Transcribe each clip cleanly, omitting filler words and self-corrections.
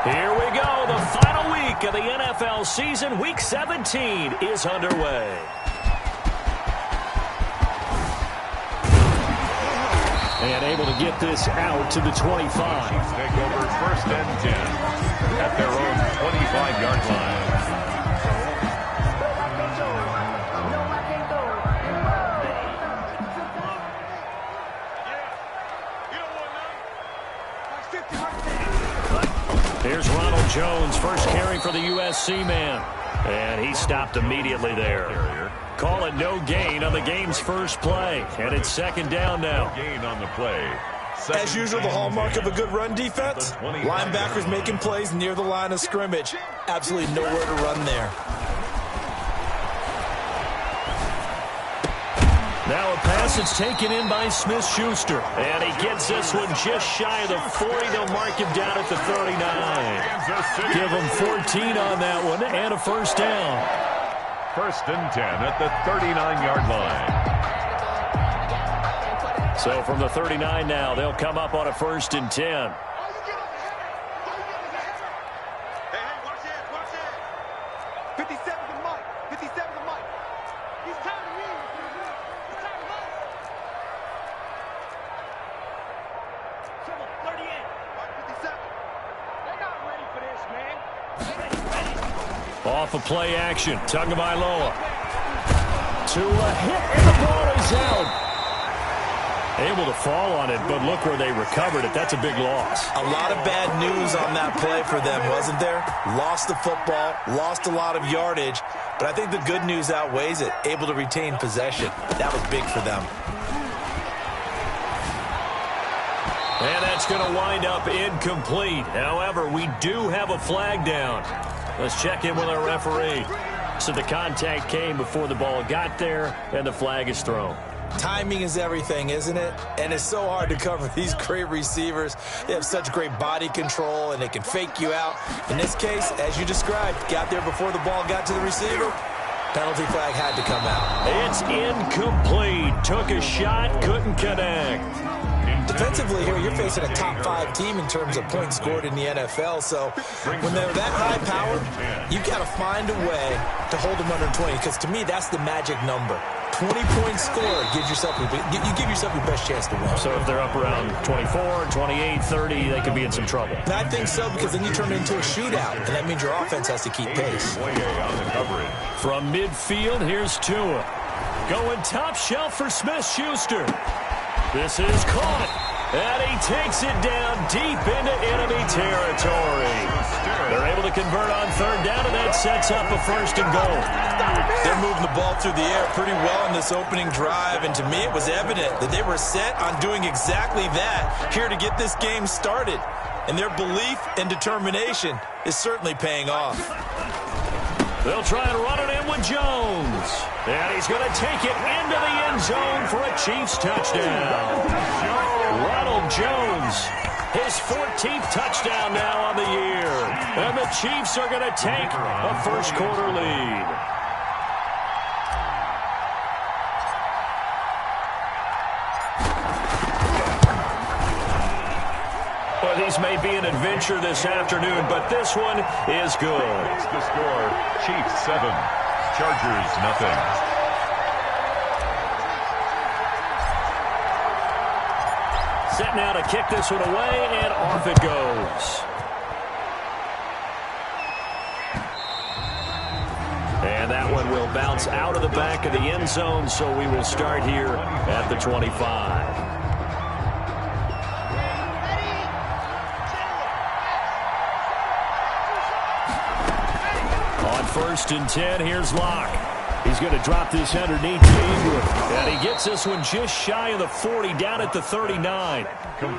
Here we go. The final week of the NFL season. Week 17 is underway. And able to get this out to the 25. Chiefs take over 1st and 10 at their own 25-yard line. Here's Ronald Jones, first carry for the USC man. And he stopped immediately there. Call it no gain on the game's first play. And it's 2nd down now. Gain on the play. As usual, the hallmark of a good run defense, linebackers making plays near the line of scrimmage. Absolutely nowhere to run there. Now a pass that's taken in by Smith-Schuster. And he gets this one just shy of the 40. They'll mark him down at the 39. Give him 14 on that one and a 1st down. 1st and 10 at the 39-yard line. So from the 39 now, they'll come up on a 1st and 10. Off of play action. Tagovailoa. To a hit, and the ball is out. Able to fall on it, but look where they recovered it. That's a big loss. A lot of bad news on that play for them, wasn't there? Lost the football, lost a lot of yardage, but I think the good news outweighs it. Able to retain possession. That was big for them. And that's going to wind up incomplete. However, we do have a flag down. Let's check in with our referee. So the contact came before the ball got there, and the flag is thrown. Timing is everything, isn't it? And it's so hard to cover these great receivers. They have such great body control, and they can fake you out. In this case, as you described, got there before the ball got to the receiver. Penalty flag had to come out. It's incomplete. Took a shot, couldn't connect. Defensively here, you're facing a top 5 team in terms of points scored in the NFL. So when they're that high-powered, you've got to find a way to hold them under 20. Because to me, that's the magic number. 20-point score gives yourself you give yourself your best chance to win. So if they're up around 24, 28, 30, they could be in some trouble. And I think so, because then you turn it into a shootout, and that means your offense has to keep pace. From midfield, here's Tua. Going top shelf for Smith-Schuster. This is caught, and he takes it down deep into enemy territory. They're able to convert on 3rd down, and that sets up a 1st and goal. They're moving the ball through the air pretty well in this opening drive, and to me it was evident that they were set on doing exactly that here to get this game started. And their belief and determination is certainly paying off. They'll try and run it in with Jones. And he's going to take it into the end zone for a Chiefs touchdown. Ronald Jones, his 14th touchdown now on the year. And the Chiefs are going to take a 1st quarter lead. Well, these may be an adventure this afternoon, but this one is good. It's the score. Chiefs 7, Chargers nothing. Set now to kick this one away, and off it goes. And that one will bounce out of the back of the end zone, so we will start here at the 25. On 1st and 10, here's Locke. He's going to drop this underneath to Ingram. And he gets this one just shy of the 40, down at the 39.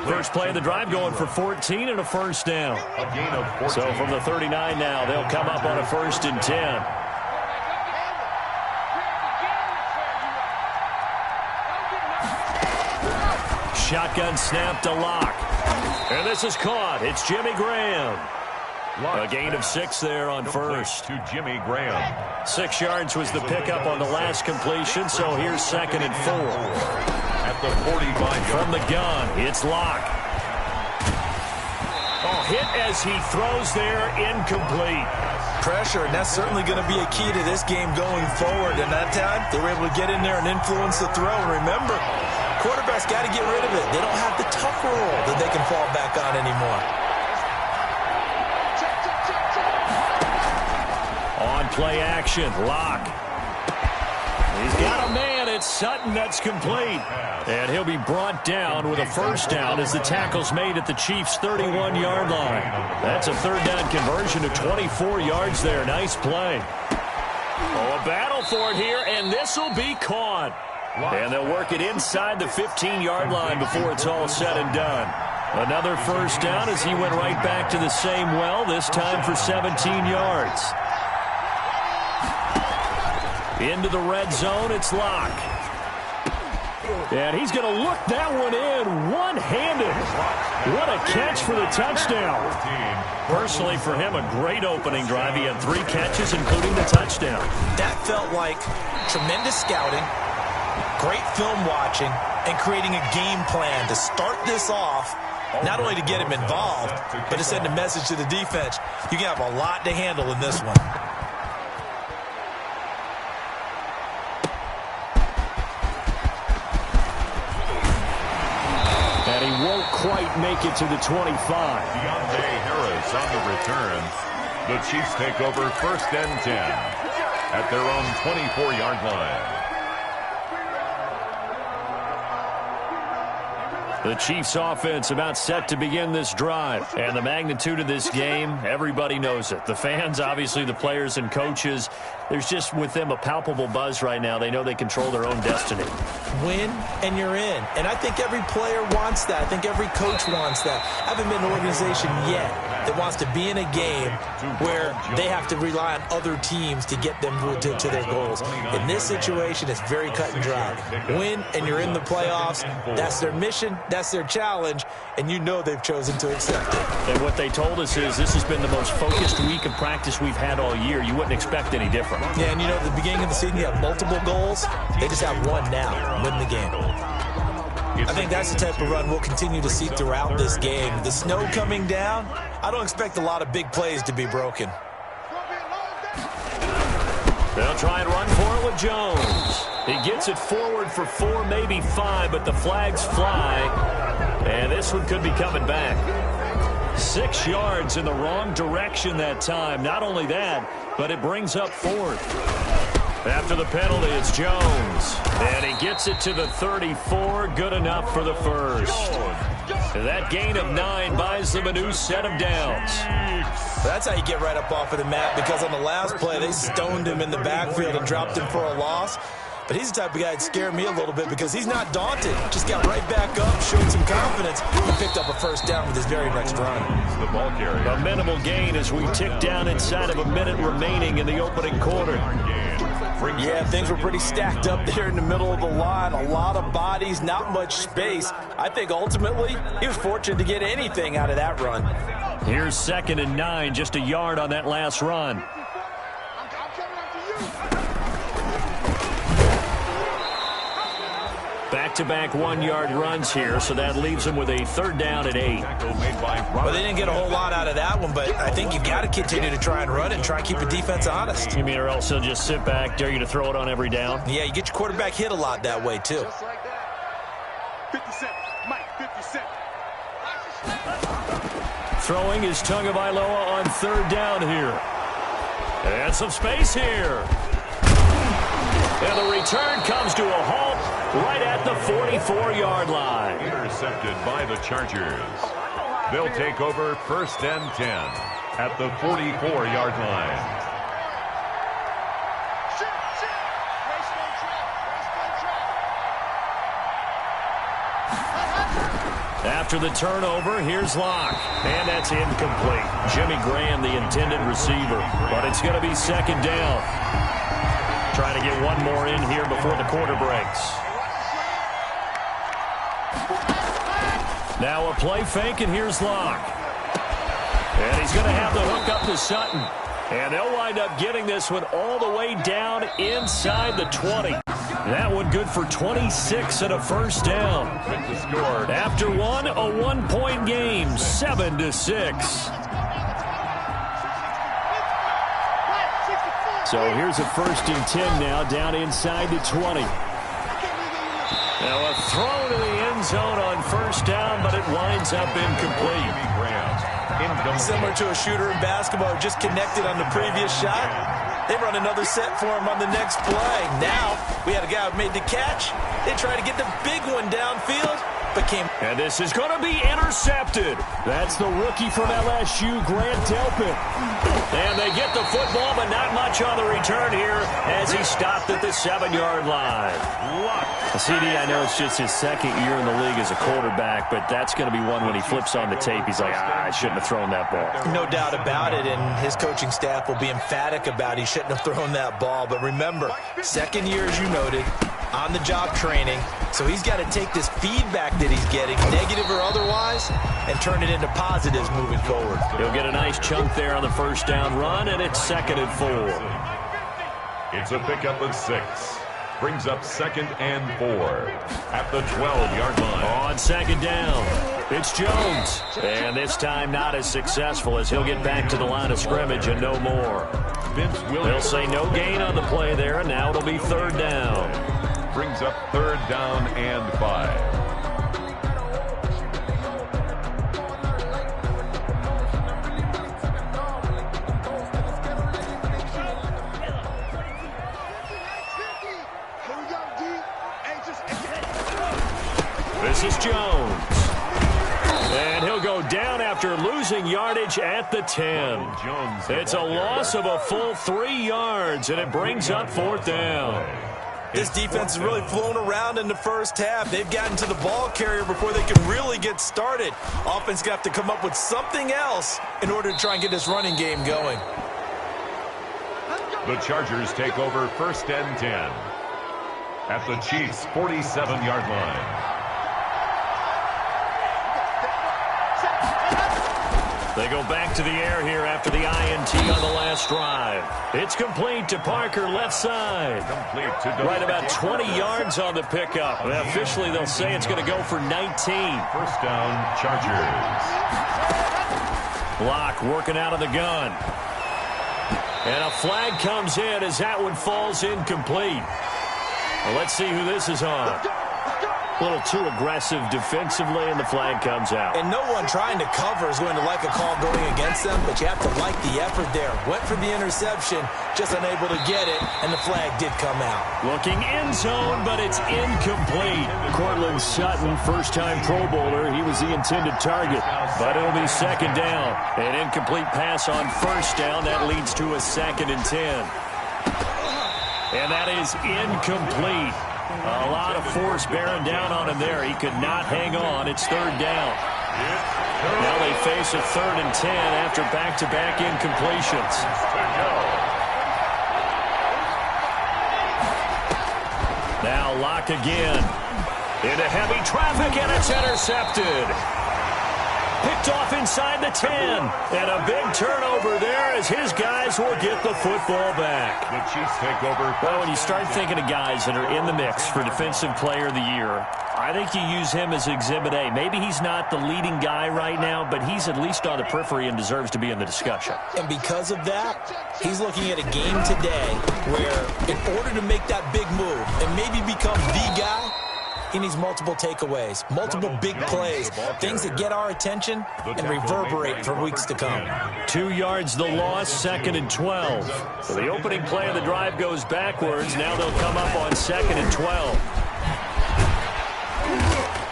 First play of the drive going for 14 and a 1st down. A gain of 14. So from the 39 now, they'll come up on a 1st and 10. Shotgun snap to Locke. And this is caught. It's Jimmy Graham. A gain of 6 there on 1st. To Jimmy Graham. 6 yards was the pickup on the last completion, so here's 2nd and 4. At the 45. From the gun, it's Locke. hit as he throws there, incomplete. Pressure, and that's certainly going to be a key to this game going forward. And that time, they were able to get in there and influence the throw. And remember, quarterbacks got to get rid of it. They don't have the tuck roll that they can fall back on anymore. On play action, Locke. He's got a man. It's Sutton that's complete. And he'll be brought down with a first down as the tackle's made at the Chiefs' 31-yard line. That's a third down conversion to 24 yards there. Nice play. Oh, a battle for it here, and this will be caught. And they'll work it inside the 15-yard line before it's all said and done. Another first down as he went right back to the same well, this time for 17 yards. Into the red zone, it's Locke. And he's going to look that one in one-handed. What a catch for the touchdown. Personally, for him, a great opening drive. He had 3 catches, including the touchdown. That felt like tremendous scouting, great film watching, and creating a game plan to start this off, not only to get him involved, but to send a message to the defense. You can have a lot to handle in this one. And he won't quite make it to the 25. Deontay Harris on the return. The Chiefs take over first and 10 at their own 24-yard line. The Chiefs offense about set to begin this drive. And the magnitude of this game, everybody knows it. The fans, obviously the players and coaches, there's just with them a palpable buzz right now. They know they control their own destiny. Win and you're in. And I think every player wants that. I think every coach wants that. I haven't been in an organization yet that wants to be in a game where they have to rely on other teams to get them to their goals. In this situation, it's very cut and dry. Win and you're in the playoffs. That's their mission. That's their challenge. And you know they've chosen to accept it. And what they told us is this has been the most focused week of practice we've had all year. You wouldn't expect any different. Yeah, and you know, at the beginning of the season, you have multiple goals. They just have one now, win the game. I think that's the type of run we'll continue to see throughout this game. The snow coming down, I don't expect a lot of big plays to be broken. They'll try and run for it with Jones. He gets it forward for 4, maybe 5, but the flags fly. And this one could be coming back. 6 yards in the wrong direction that time. Not only that, but it brings up 4th. After the penalty, it's Jones. And he gets it to the 34. Good enough for the first. And that gain of 9 buys them a new set of downs. That's how you get right up off of the mat, because on the last play, they stoned him in the backfield and dropped him for a loss. But he's the type of guy that scared me a little bit because he's not daunted. Just got right back up, showed some confidence, and picked up a first down with his very next run. The ball carrier. A minimal gain as we tick down inside of a minute remaining in the opening quarter. Yeah, things were pretty stacked up there in the middle of the line. A lot of bodies, not much space. I think ultimately he was fortunate to get anything out of that run. Here's 2nd and 9, just a yard on that last run. Back-to-back 1-yard runs here, so that leaves them with a 3rd down and 8. Well, they didn't get a whole lot out of that one, but I think you've got to continue to try and run it and try and keep the defense honest. You mean or else they'll just sit back, dare you to throw it on every down? Yeah, you get your quarterback hit a lot that way, too. Just like that. 57. Mike, 57. Throwing is Tagovailoa on 3rd down here. And some space here. And the return comes to a halt right at the 44-yard line. Intercepted by the Chargers. They'll take over first and 10 at the 44-yard line. After the turnover, here's Locke. And that's incomplete. Jimmy Graham, the intended receiver. But it's going to be 2nd down. Trying to get one more in here before the quarter breaks. Now a play fake, and here's Locke. And he's going to have the hook up to Sutton. And they'll wind up getting this one all the way down inside the 20. That one good for 26 and a first down. After one, a one-point game, 7-6. So here's a 1st and 10 now, down inside the 20. Now a throw to the end zone on 1st down, but it winds up incomplete. Similar to a shooter in basketball, just connected on the previous shot. They run another set for him on the next play. Now, we had a guy who made the catch. They tried to get the big one downfield, but came. And this is going to be intercepted. That's the rookie from LSU, Grant Delpit. And they get the football, but not much on the return here as he stopped at the 7-yard line. CD, I know it's just his 2nd year in the league as a quarterback, but that's going to be one when he flips on the tape. He's like, I shouldn't have thrown that ball. No doubt about it, and his coaching staff will be emphatic about he shouldn't have thrown that ball. But remember, 2nd year, as you noted, on-the-job training. So he's got to take this feedback that he's getting, negative or otherwise, and turn it into positives moving forward. He'll get a nice chunk there on the 1st down run, and it's 2nd and 4. It's a pickup of 6. Brings up 2nd and 4 at the 12-yard line. On 2nd down, it's Jones. And this time not as successful as he'll get back to the line of scrimmage and no more. They'll say no gain on the play there, and now it'll be 3rd down. Brings up 3rd down and 5. This is Jones. And he'll go down after losing yardage at the 10. It's a loss of a full 3 yards, and it brings up 4th down. This defense has really flown around in the first half. They've gotten to the ball carrier before they can really get started. Offense going to have to come up with something else in order to try and get this running game going. The Chargers take over 1st and 10 at the Chiefs' 47-yard line. They go back to the air here after the INT on the last drive. It's complete to Parker, left side. Right about 20 yards on the pickup. Officially, they'll say it's going to go for 19. 1st down, Chargers. Block working out of the gun. And a flag comes in as that one falls incomplete. Well, let's see who this is on. A little too aggressive defensively, and the flag comes out. And no one trying to cover is going to like a call going against them, but you have to like the effort there. Went for the interception, just unable to get it, and the flag did come out. Looking end zone, but it's incomplete. Cortland Sutton, first-time Pro Bowler. He was the intended target, but it'll be 2nd down. An incomplete pass on 1st down. That leads to a 2nd and 10. And that is incomplete. A lot of force bearing down on him there. He could not hang on. It's 3rd down. Now they face a 3rd and 10 after back-to-back incompletions. Now Locke again. Into heavy traffic, and it's intercepted. Picked off inside the 10. And a big turnover there as his guys will get the football back. The Chiefs take over. Well, when you start thinking of guys that are in the mix for Defensive Player of the Year, I think you use him as Exhibit A. Maybe he's not the leading guy right now, but he's at least on the periphery and deserves to be in the discussion. And because of that, he's looking at a game today where in order to make that big move and maybe become the guy, he needs multiple takeaways, multiple big plays, things that get our attention and reverberate for weeks to come. 2 yards the loss, 2nd and 12. So the opening play of the drive goes backwards. Now they'll come up on 2nd and 12.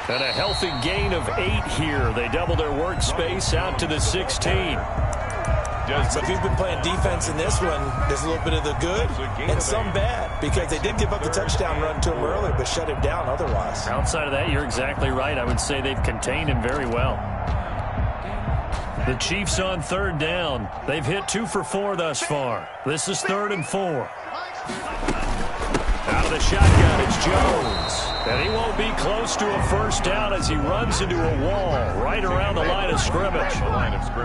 And a healthy gain of 8 here. They double their workspace out to the 16. So if you've been playing defense in this one, there's a little bit of the good and some bad, because they did give up the touchdown run to him earlier, but shut him down otherwise. Outside of that, you're exactly right. I would say they've contained him very well. The Chiefs on 3rd down. They've hit 2 for 4 thus far. This is 3rd and 4. Out of the shotgun, it's Jones. And he won't be close to a 1st down as he runs into a wall right around the line of scrimmage.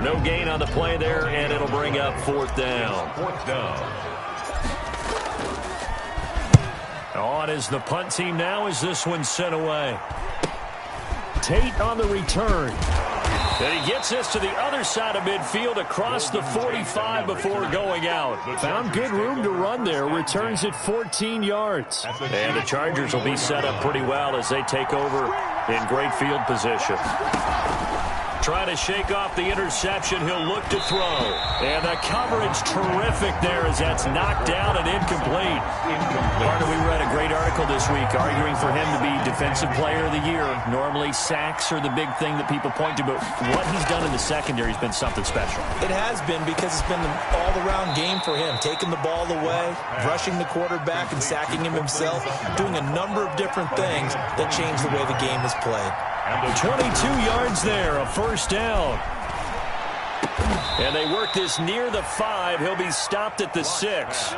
No gain on the play there, and it'll bring up 4th down. 4th down. On is the punt team now as this one's sent away. Tate on the return. And he gets this to the other side of midfield across the 45 before going out. Found good room to run there. Returns at 14 yards. And the Chargers will be set up pretty well as they take over in great field position. Trying to shake off the interception. He'll look to throw. And the coverage terrific there as that's knocked down and incomplete. Carter, we read a great article this week arguing for him to be Defensive Player of the Year. Normally sacks are the big thing that people point to, but what he's done in the secondary has been something special. It has been because it's been an all-around game for him. Taking the ball away, rushing the quarterback and sacking him himself, doing a number of different things that change the way the game is played. 22 yards there, a first down. And they work this near the 5. He'll be stopped at the 6.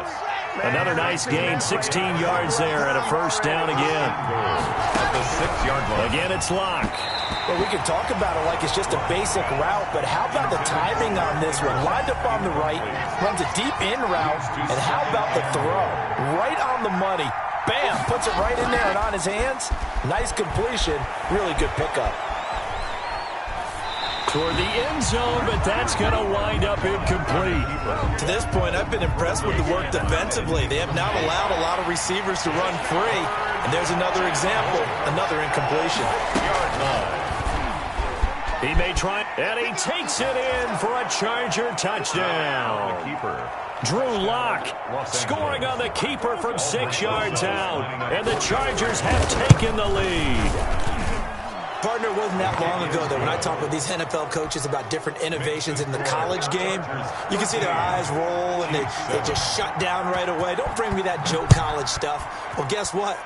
Another nice gain, 16 yards there and a first down again. At the 6-yard line. Again, it's Locke. Well, we can talk about it like it's just a basic route, but how about the timing on this one? Lined up on the right, runs a deep in route, and how about the throw? Right on the money. Bam! Puts it right in there and on his hands. Nice completion. Really good pickup. Toward the end zone, but that's going to wind up incomplete. To this point, I've been impressed with the work defensively. They have not allowed a lot of receivers to run free. And there's another example, another incompletion. He may try, and he takes it in for a Charger touchdown. Drew Lock scoring on the keeper from 6 yards out. And the Chargers have taken the lead. Partner, it wasn't that long ago that when I talk with these NFL coaches about different innovations in the college game, you can see their eyes roll and they just shut down right away. Don't bring me that Joe College stuff. Well, guess what?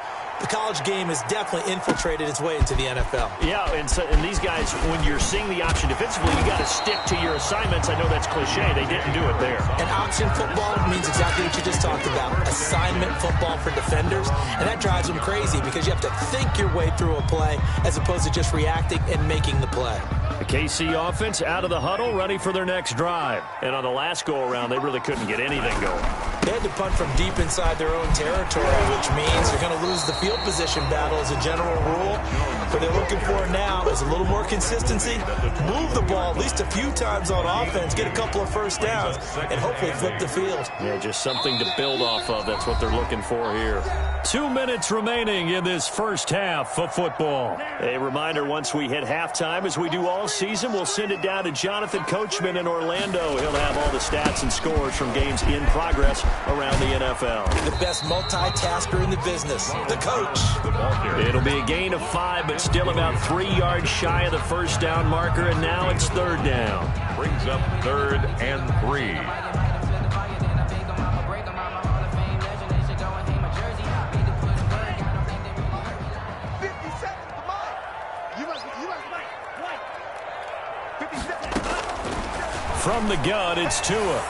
The college game has definitely infiltrated its way into the NFL. Yeah, and these guys, when you're seeing the option defensively, you got to stick to your assignments. I know that's cliche. They didn't do it there. And option football means exactly what you just talked about, assignment football for defenders. And that drives them crazy because you have to think your way through a play as opposed to just reacting and making the play. The KC offense out of the huddle, ready for their next drive. And on the last go-around, they really couldn't get anything going. They had to punt from deep inside their own territory, which means they're going to lose the field position battle as a general rule. What they're looking for now is a little more consistency, move the ball at least a few times on offense, get a couple of first downs, and hopefully flip the field. Yeah, just something to build off of. That's what they're looking for here. 2 minutes remaining in this first half of football. A reminder, once we hit halftime, as we do all season, we'll send it down to Jonathan Coachman in Orlando. He'll have all the stats and scores from games in progress around the NFL. The best multitasker in the business, the coach. It'll be a gain of 5, but still about 3 yards shy of the first down marker, and now it's third down. Brings up 3rd and 3. From the gun, it's Tua.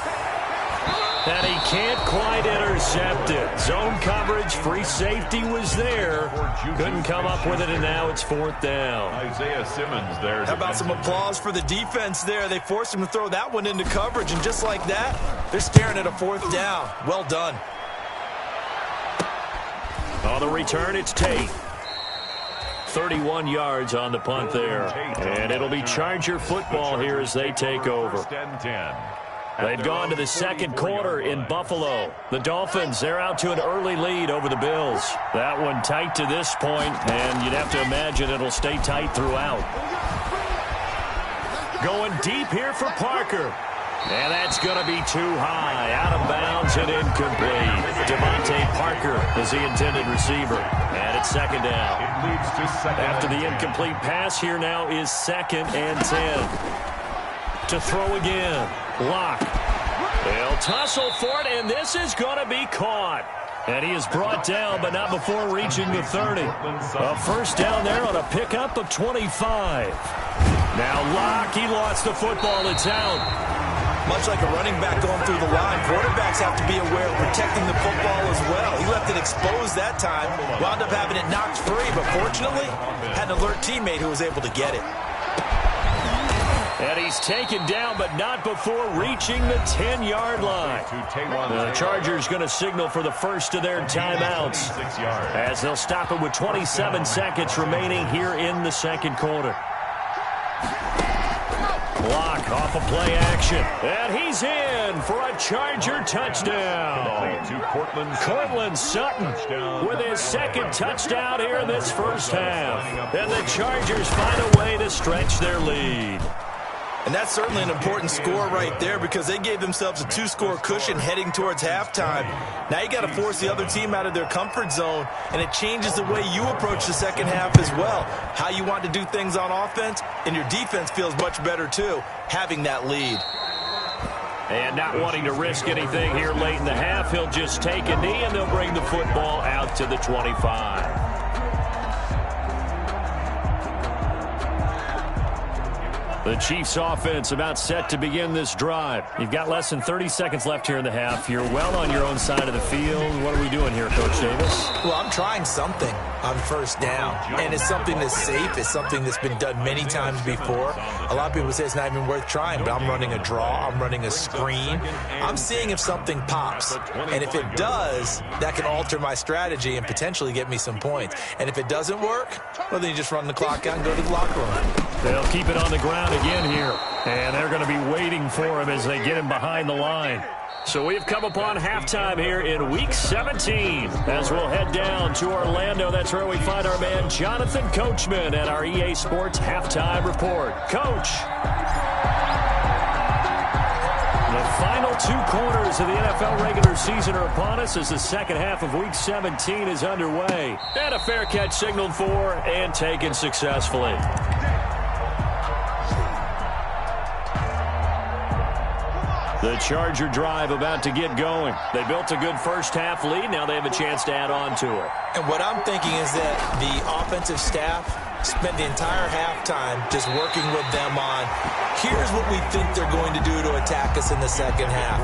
And he can't quite intercept it. Zone coverage, free safety was there. Couldn't come up with it, and now it's 4th down. Isaiah Simmons there. How about some applause for the defense there? They forced him to throw that one into coverage, and just like that, they're staring at a 4th down. Well done. On the return, it's Tate. 31 yards on the punt there. And it'll be Charger football here as they take over. 1st and 10. They've gone to the second quarter in Buffalo. The Dolphins, they're out to an early lead over the Bills. That one tight to this point, and you'd have to imagine it'll stay tight throughout. Going deep here for Parker. And that's going to be too high. Out of bounds and incomplete. Devontae Parker is the intended receiver. And it's 2nd down. It leads to 2nd. After the incomplete pass, here now is 2nd and 10. To throw again. Lock. They'll tussle for it, and this is going to be caught. And he is brought down, but not before reaching the 30. A first down there on a pickup of 25. Now Lock, he lost the football. It's out. Much like a running back going through the line, quarterbacks have to be aware of protecting the football as well. He left it exposed that time, wound up having it knocked free, but fortunately, had an alert teammate who was able to get it. And he's taken down, but not before reaching the 10-yard line. The Chargers going to signal for the first of their timeouts as they'll stop it with 27 seconds remaining here in the second quarter. Block off of play action. And he's in for a Charger touchdown. Cortland Sutton with his second touchdown here in this first half. And the Chargers find a way to stretch their lead. And that's certainly an important score right there because they gave themselves a 2-score cushion heading towards halftime. Now you got to force the other team out of their comfort zone, and it changes the way you approach the second half as well. How you want to do things on offense, and your defense feels much better too, having that lead. And not wanting to risk anything here late in the half, he'll just take a knee, and they'll bring the football out to the 25. The Chiefs offense about set to begin this drive. You've got less than 30 seconds left here in the half. You're well on your own side of the field. What are we doing here, Coach Davis? Well, I'm trying something on first down, and it's something that's safe. It's something that's been done many times before. A lot of people say it's not even worth trying, but I'm running a draw. I'm running a screen. I'm seeing if something pops, and if it does, that can alter my strategy and potentially get me some points. And if it doesn't work, well, then you just run the clock out and go to the locker room. They'll keep it on the ground again here, and they're going to be waiting for him as they get him behind the line. So we've come upon halftime here in Week 17 as we'll head down to Orlando. That's where we find our man Jonathan Coachman at our EA Sports Halftime Report. Coach. The final 2 quarters of the NFL regular season are upon us as the second half of Week 17 is underway. And a fair catch signaled for and taken successfully. The Charger drive about to get going. They built a good first half lead. Now they have a chance to add on to it. And what I'm thinking is that the offensive staff spent the entire halftime just working with them on, here's what we think they're going to do to attack us in the second half.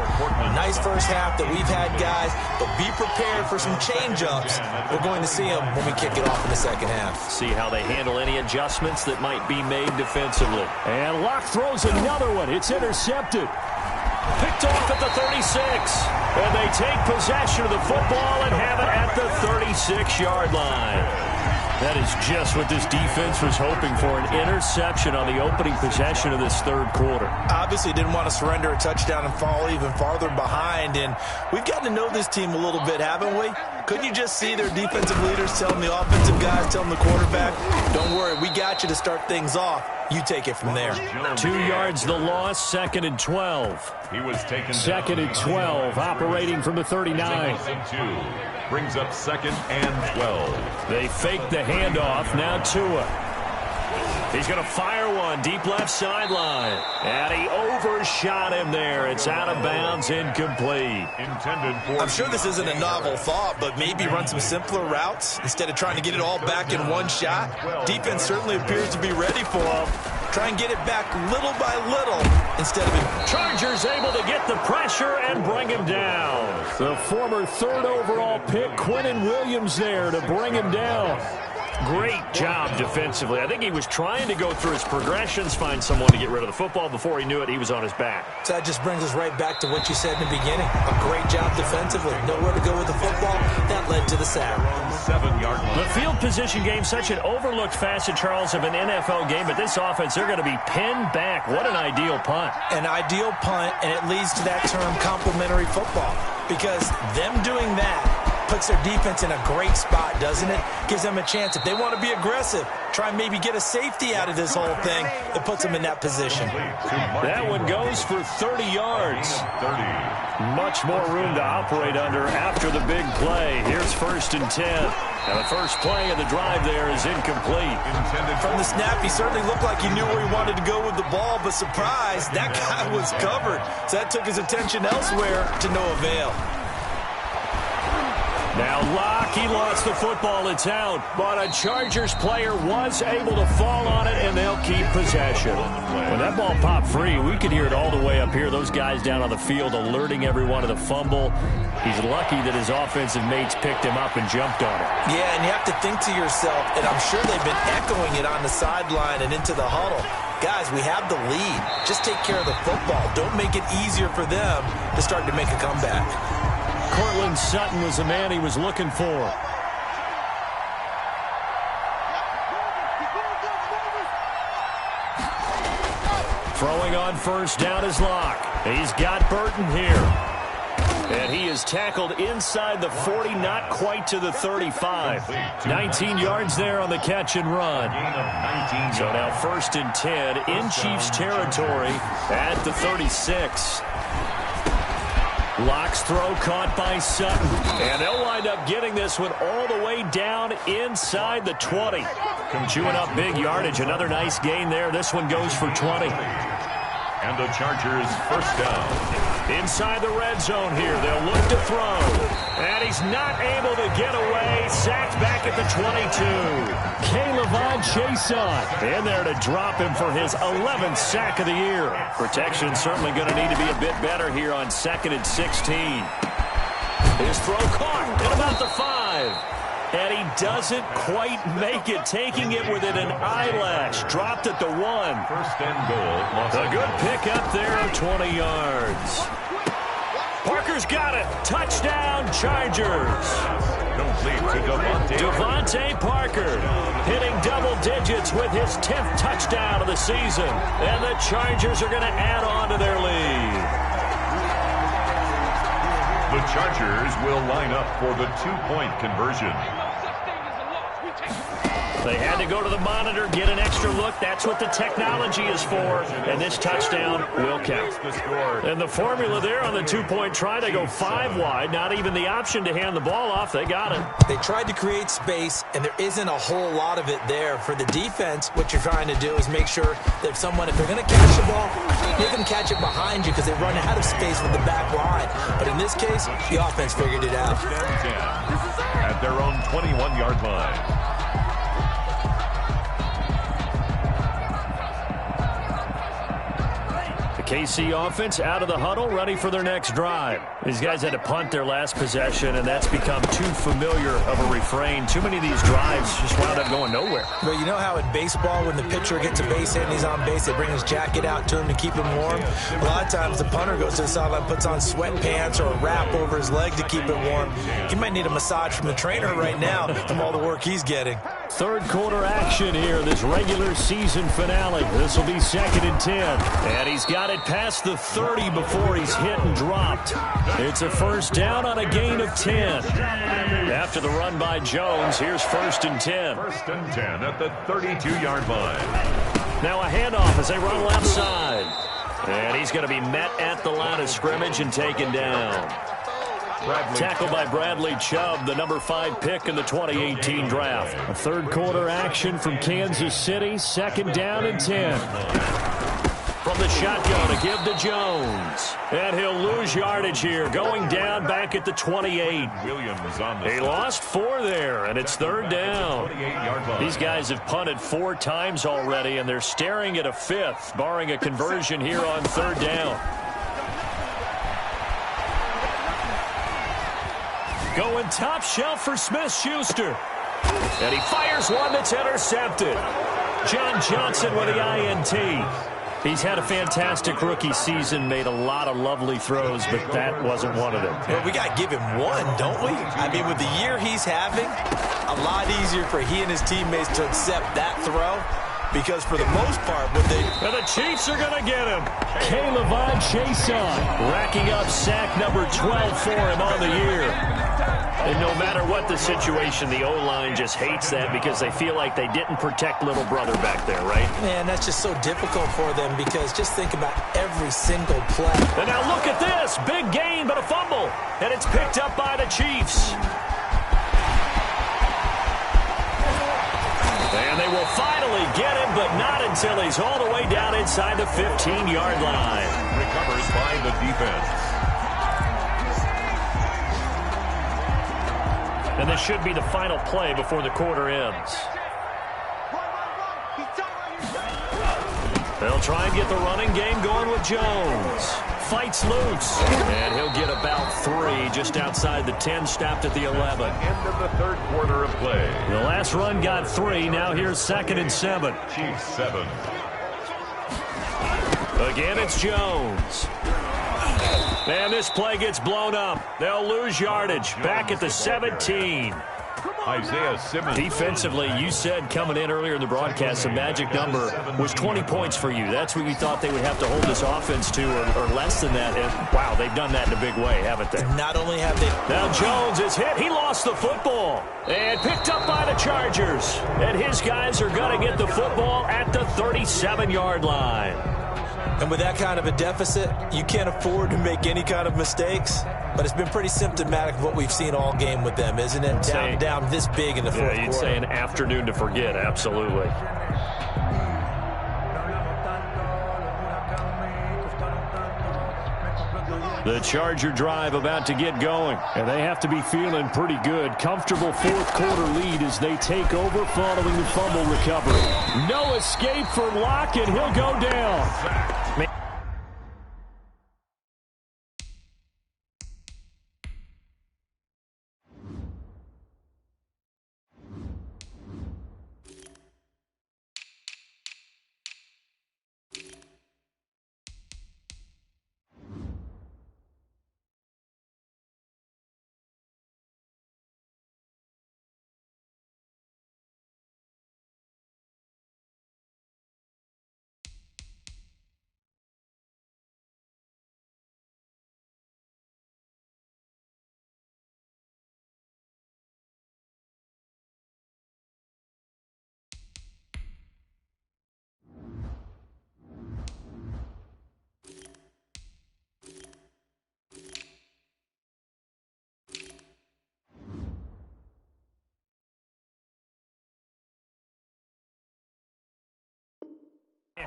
Nice first half that we've had, guys, but be prepared for some change-ups. We're going to see them when we kick it off in the second half. See how they handle any adjustments that might be made defensively. And Locke throws another one. It's intercepted. Picked off at the 36. And they take possession of the football and have it at the 36-yard line. That is just what this defense was hoping for, an interception on the opening possession of this third quarter. Obviously didn't want to surrender a touchdown and fall even farther behind, and we've gotten to know this team a little bit, haven't we? Couldn't you just see their defensive leaders telling the offensive guys, telling the quarterback, don't worry, we got you to start things off. You take it from there. 2 yards the loss, 2nd and 12. He was taken 2nd and 12, operating from the 39. Brings up 2nd and 12. They fake the handoff, now Tua. He's going to fire one, deep left sideline. And he overshot him there. It's out of bounds, incomplete. I'm sure this isn't a novel thought, but maybe run some simpler routes instead of trying to get it all back in one shot. Defense certainly appears to be ready for him. Try and get it back little by little instead of... Chargers able to get the pressure and bring him down. The former 3rd overall pick, Quinnen Williams, there to bring him down. Great job defensively. I think he was trying to go through his progressions, find someone to get rid of the football. Before he knew it, he was on his back. So that just brings us right back to what you said in the beginning. A great job defensively. Nowhere to go with the football. That led to the sack. 7-yard line. The field position game, such an overlooked facet, Charles, of an NFL game. But this offense, they're going to be pinned back. What an ideal punt. An ideal punt, and it leads to that term complementary football. Because them doing that puts their defense in a great spot, doesn't it? Gives them a chance. If they want to be aggressive, try and maybe get a safety out of this whole thing, it puts them in that position. That one goes for 30 yards. Much more room to operate under after the big play. Here's 1st and 10. And the first play of the drive there is incomplete. From the snap, he certainly looked like he knew where he wanted to go with the ball, but surprise, that guy was covered. So that took his attention elsewhere to no avail. Now Locke, he lost the football, it's out. But a Chargers player was able to fall on it, and they'll keep possession. When that ball popped free, we could hear it all the way up here. Those guys down on the field alerting everyone of the fumble. He's lucky that his offensive mates picked him up and jumped on it. Yeah, and you have to think to yourself, and I'm sure they've been echoing it on the sideline and into the huddle. guys, we have the lead. Just take care of the football. Don't make it easier for them to start to make a comeback. Cortland Sutton was the man he was looking for. Throwing on first down is Locke. He's got Burton here. And he is tackled inside the 40, not quite to the 35. 19 yards there on the catch and run. So now 1st and 10 in Chiefs territory at the 36. Locke's throw caught by Sutton. And they'll wind up getting this one all the way down inside the 20. Chewing up big yardage. Another nice gain there. This one goes for 20. And the Chargers first down. Inside the red zone here. They'll look to throw. And he's not able to get away. Sacked back at the 22. Caleb Chason in there to drop him for his 11th sack of the year. Protection certainly going to need to be a bit better here on 2nd and 16. His throw caught at about the 5. And he doesn't quite make it, taking it within an eyelash. Dropped at the 1. First and goal. A good pickup there of 20 yards. Parker's got it. Touchdown, Chargers. Complete to Devontae Parker hitting double digits with his 10th touchdown of the season. And the Chargers are going to add on to their lead. The Chargers will line up for the 2-point conversion. They had to go to the monitor, get an extra look. That's what the technology is for. And this touchdown will count. And the formula there on the 2-point try, they go 5 wide. Not even the option to hand the ball off. They got it. They tried to create space, and there isn't a whole lot of it there. For the defense, what you're trying to do is make sure that if they're going to catch the ball, they can catch it behind you because they run out of space with the back line. But in this case, the offense figured it out. At their own 21-yard line. KC offense out of the huddle, ready for their next drive. These guys had to punt their last possession, and that's become too familiar of a refrain. Too many of these drives just wound up going nowhere. But you know how in baseball, when the pitcher gets a base hit and he's on base, they bring his jacket out to him to keep him warm? A lot of times the punter goes to the sideline, puts on sweatpants or a wrap over his leg to keep it warm. He might need a massage from the trainer right now from all the work he's getting. Third quarter action here, this regular season finale. This will be 2nd and 10. And he's got it past the 30 before he's hit and dropped. It's a first down on a gain of 10. After the run by Jones, here's 1st and 10. 1st and 10 at the 32-yard line. Now a handoff as they run left side. And he's going to be met at the line of scrimmage and taken down. Tackled by Bradley Chubb, the number 5 pick in the 2018 draft. A third quarter action from Kansas City, 2nd down and 10. From the shotgun to give to Jones. And he'll lose yardage here, going down back at the 28. Williams on the He lost 4 there, and it's 3rd down. 28-yard line. These guys have punted 4 times already, and they're staring at a 5th, barring a conversion here on 3rd down. Going top shelf for Smith-Schuster. And he fires one that's intercepted. John Johnson with the INT. He's had a fantastic rookie season, made a lot of lovely throws, but that wasn't one of them. Well, we got to give him one, don't we? I mean, with the year he's having, a lot easier for he and his teammates to accept that throw. Because for the most part, what they... And the Chiefs are going to get him. Caleb Chason racking up sack number 12 for him on the year. And no matter what the situation, the O-line just hates that because they feel like they didn't protect little brother back there, right? Man, that's just so difficult for them because just think about every single play. And now look at this. Big gain, but a fumble. And it's picked up by the Chiefs. And they will finally get him, but not until he's all the way down inside the 15-yard line. Recovers by the defense. And this should be the final play before the quarter ends. They'll try and get the running game going with Jones. Fights loose. And he'll get about 3 just outside the 10, stopped at the 11. End of the third quarter of play. The last run got 3. Now here's 2nd and 7. Chiefs 7. Again, it's Jones. And this play gets blown up. They'll lose yardage. Back at the 17. Isaiah Simmons. Defensively, you said coming in earlier in the broadcast, the magic number was 20 points for you. That's what you thought they would have to hold this offense to, or less than that. And, wow, they've done that in a big way, haven't they? Not only have they... Now Jones is hit. He lost the football. And picked up by the Chargers. And his guys are going to get the football at the 37-yard line. And with that kind of a deficit, you can't afford to make any kind of mistakes. But it's been pretty symptomatic of what we've seen all game with them, isn't it? Down this big in the fourth quarter. You'd say an afternoon to forget, absolutely. The Charger drive about to get going. And they have to be feeling pretty good. Comfortable fourth quarter lead as they take over following the fumble recovery. No escape for Locke, and he'll go down.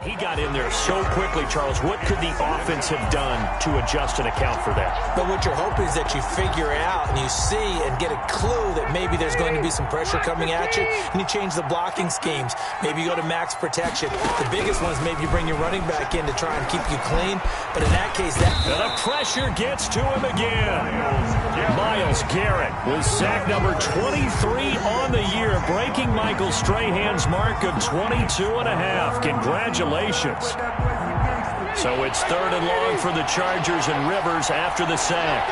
He got in there so quickly, Charles. What could the offense have done to adjust and account for that? But what you're hoping is that you figure out and you see and get a clue that maybe there's going to be some pressure coming at you, and you change the blocking schemes. Maybe you go to max protection. The biggest one is maybe you bring your running back in to try and keep you clean. But in that case, the pressure gets to him again. Myles Garrett was sack number 23 on the year, breaking Michael Strahan's mark of 22.5. Congratulations. So it's 3rd and long for the Chargers, and Rivers after the sack.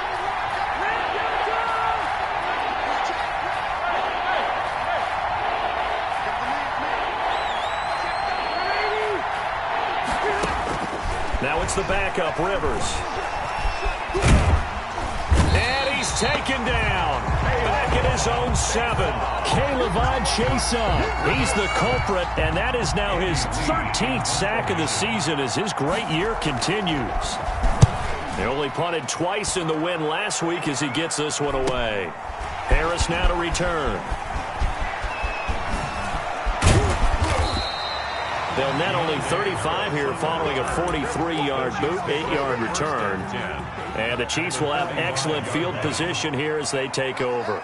Now it's the backup, Rivers. And he's taken down. Back at his own 7. Caleb Chason. He's the culprit, and that is now his 13th sack of the season as his great year continues. They only punted twice in the win last week as he gets this one away. Harris now to return. They'll net only 35 here following a 43-yard boot, 8-yard return. And the Chiefs will have excellent field position here as they take over.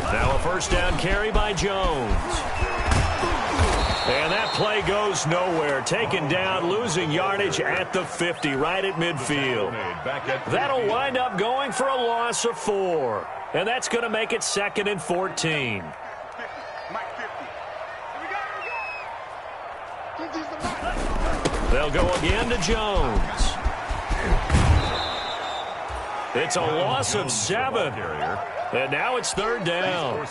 Now a first down carry by Jones. And that play goes nowhere. Taken down, losing yardage at the 50, right at midfield. That'll wind up going for a loss of 4. And that's going to make it 2nd and 14. They'll go again to Jones. It's a loss of 7. And now it's 3rd down.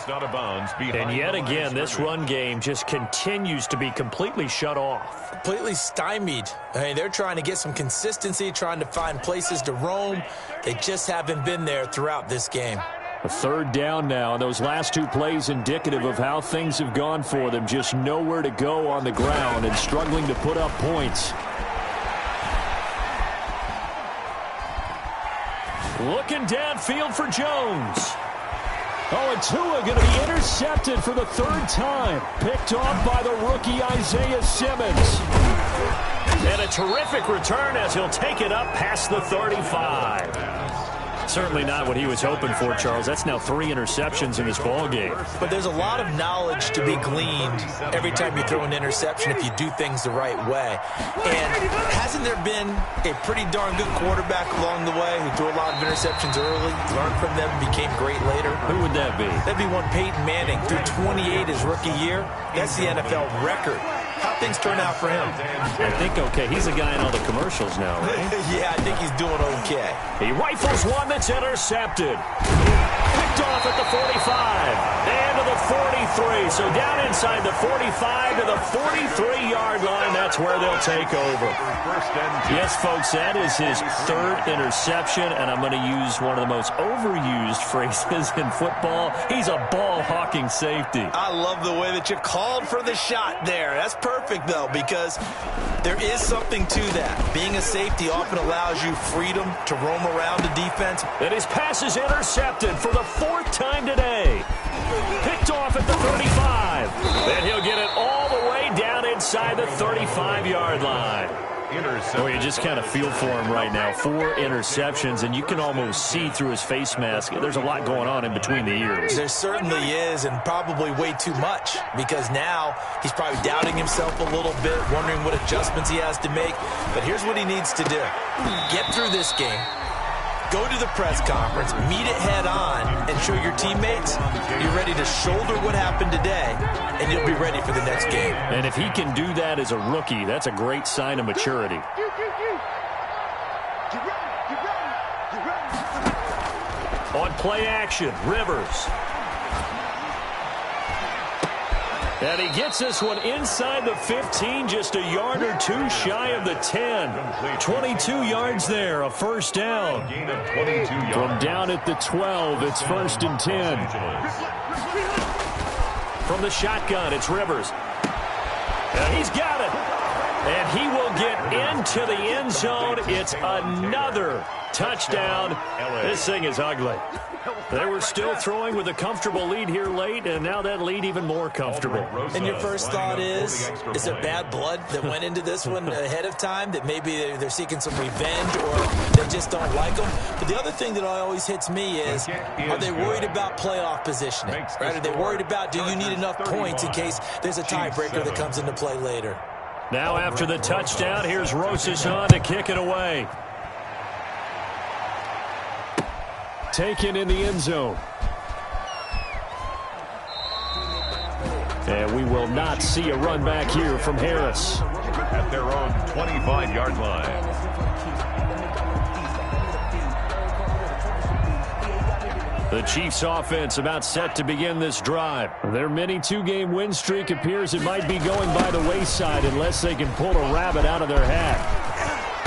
And yet again, this run game just continues to be completely shut off. Completely stymied. I mean, they're trying to get some consistency, trying to find places to roam. They just haven't been there throughout this game. A 3rd down now, and those last 2 plays indicative of how things have gone for them. Just nowhere to go on the ground and struggling to put up points. Looking downfield for Jones. Oh, and Tua going to be intercepted for the 3rd time. Picked off by the rookie Isaiah Simmons. And a terrific return as he'll take it up past the 35. certainly not what he was hoping for, Charles. That's now 3 interceptions in this ball game. But there's a lot of knowledge to be gleaned every time you throw an interception if you do things the right way. And hasn't there been a pretty darn good quarterback along the way who threw a lot of interceptions early, learned from them, became great later? Who would that be? That'd be one Peyton Manning. Threw 28 his rookie year. That's the NFL record. How things turn out for him? I think okay. He's a guy in all the commercials now, right? Yeah, I think he's doing okay. He rifles one that's intercepted. Picked off at the 45 and to the 43. So down inside the 45 to the 43-yard line. That's where they'll take over. Yes, folks, that is his 3rd interception, and I'm going to use one of the most overused phrases in football. He's a ball-hawking safety. I love the way that you called for the shot there. That's perfect, though, because there is something to that. Being a safety often allows you freedom to roam around the defense. And his pass is intercepted for the 4th time today. Picked off at the 35. Then he'll get it all the way down inside the 35-yard line. Oh, you just kind of feel for him right now. 4 interceptions, and you can almost see through his face mask. There's a lot going on in between the ears. There certainly is, and probably way too much, because now he's probably doubting himself a little bit, wondering what adjustments he has to make. But here's what he needs to do. Get through this game. Go to the press conference, meet it head on, and show your teammates you're ready to shoulder what happened today, and you'll be ready for the next game. And if he can do that as a rookie, that's a great sign of maturity. On play action, Rivers. And he gets this one inside the 15, just a yard or 2 shy of the 10. 22 yards there, a first down. From down at the 12, it's 1st and 10. From the shotgun, it's Rivers. And he's got it. And he will get into the end zone. It's another touchdown. This thing is ugly. They were still throwing with a comfortable lead here late, and now that lead even more comfortable. And your first thought is it bad blood that went into this one ahead of time, that maybe they're seeking some revenge or they just don't like them? But the other thing that always hits me is, are they worried about playoff positioning? Right? Are they worried about, do you need enough points in case there's a tiebreaker that comes into play later? Now after the touchdown, here's Rosas on to kick it away. Taken in the end zone. And we will not see a run back here from Harris. At their own 25-yard line. The Chiefs offense about set to begin this drive. Their mini 2-game win streak appears it might be going by the wayside unless they can pull a rabbit out of their hat.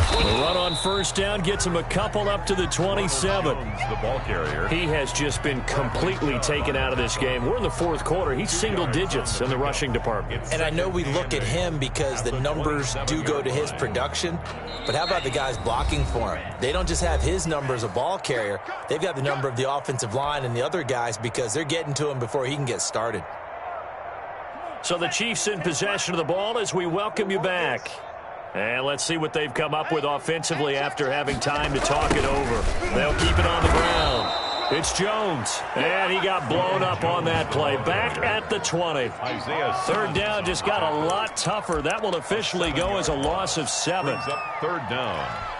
The run on first down gets him a couple up to the 27. The ball carrier. He has just been completely taken out of this game. We're in the 4th quarter. He's single digits in the rushing department. And I know we look at him because the numbers do go to his production, but how about the guys blocking for him? They don't just have his number as a ball carrier. They've got the number of the offensive line and the other guys because they're getting to him before he can get started. So the Chiefs in possession of the ball as we welcome you back. And let's see what they've come up with offensively after having time to talk it over. They'll keep it on the ground. It's Jones. And he got blown up on that play. Back at the 20. 3rd down just got a lot tougher. That will officially go as a loss of 7. Up 3rd down.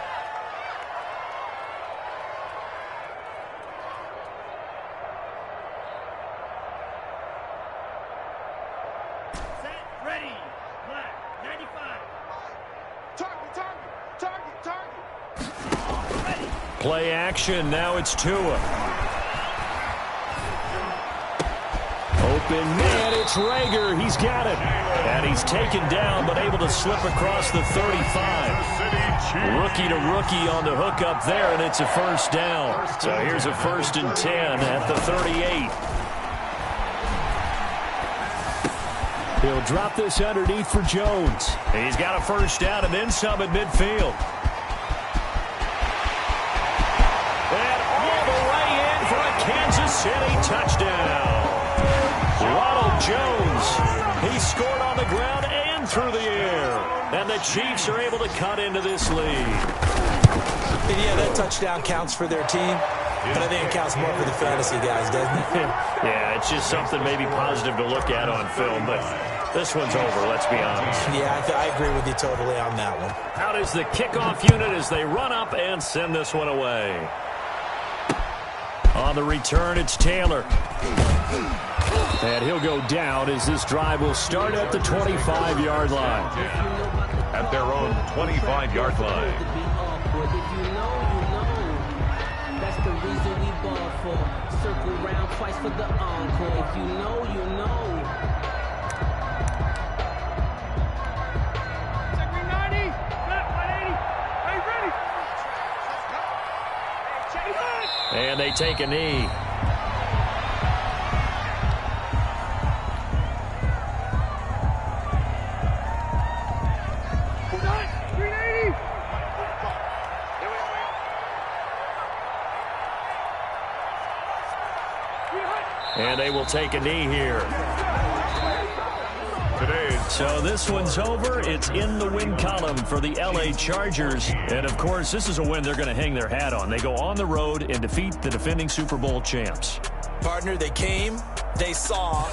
Play action. Now it's Tua. Open man. It's Rager. He's got it. And he's taken down but able to slip across the 35. Rookie to rookie on the hook up there, and it's a first down. So here's a 1st and 10 at the 38. He'll drop this underneath for Jones. He's got a first down and then some at midfield. And all the way in for a Kansas City touchdown. Ronald Jones, he scored on the ground and through the air. And the Chiefs are able to cut into this lead. And yeah, that touchdown counts for their team. But I think it counts more for the fantasy guys, doesn't it? Yeah, it's just something maybe positive to look at on film, but this one's over, let's be honest. Yeah, I agree with you totally on that one. Out is the kickoff unit as they run up and send this one away. On the return, it's Taylor. And he'll go down as this drive will start at the 25-yard line. At their own 25-yard line. That's the reason we ball for. Circle round twice for the encore. If you know, you know. Check me 90. Good, 180. Hey, ready? And they take a knee. And they will take a knee here. So this one's over. It's in the win column for the LA Chargers. And, of course, this is a win they're going to hang their hat on. They go on the road and defeat the defending Super Bowl champs. Partner, they came, they saw,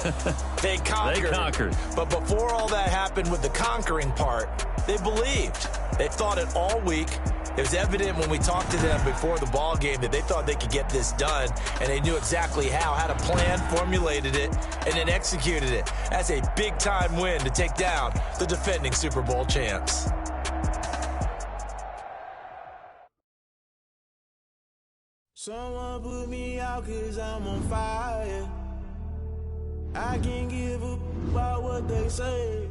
they conquered. They conquered. But before all that happened with the conquering part, they believed. They thought it all week. It was evident when we talked to them before the ball game that they thought they could get this done, and they knew exactly how, had a plan, formulated it, and then executed it. That's a big-time win to take down the defending Super Bowl champs. Someone put me out 'cause I'm on fire. I can't give up about what they say.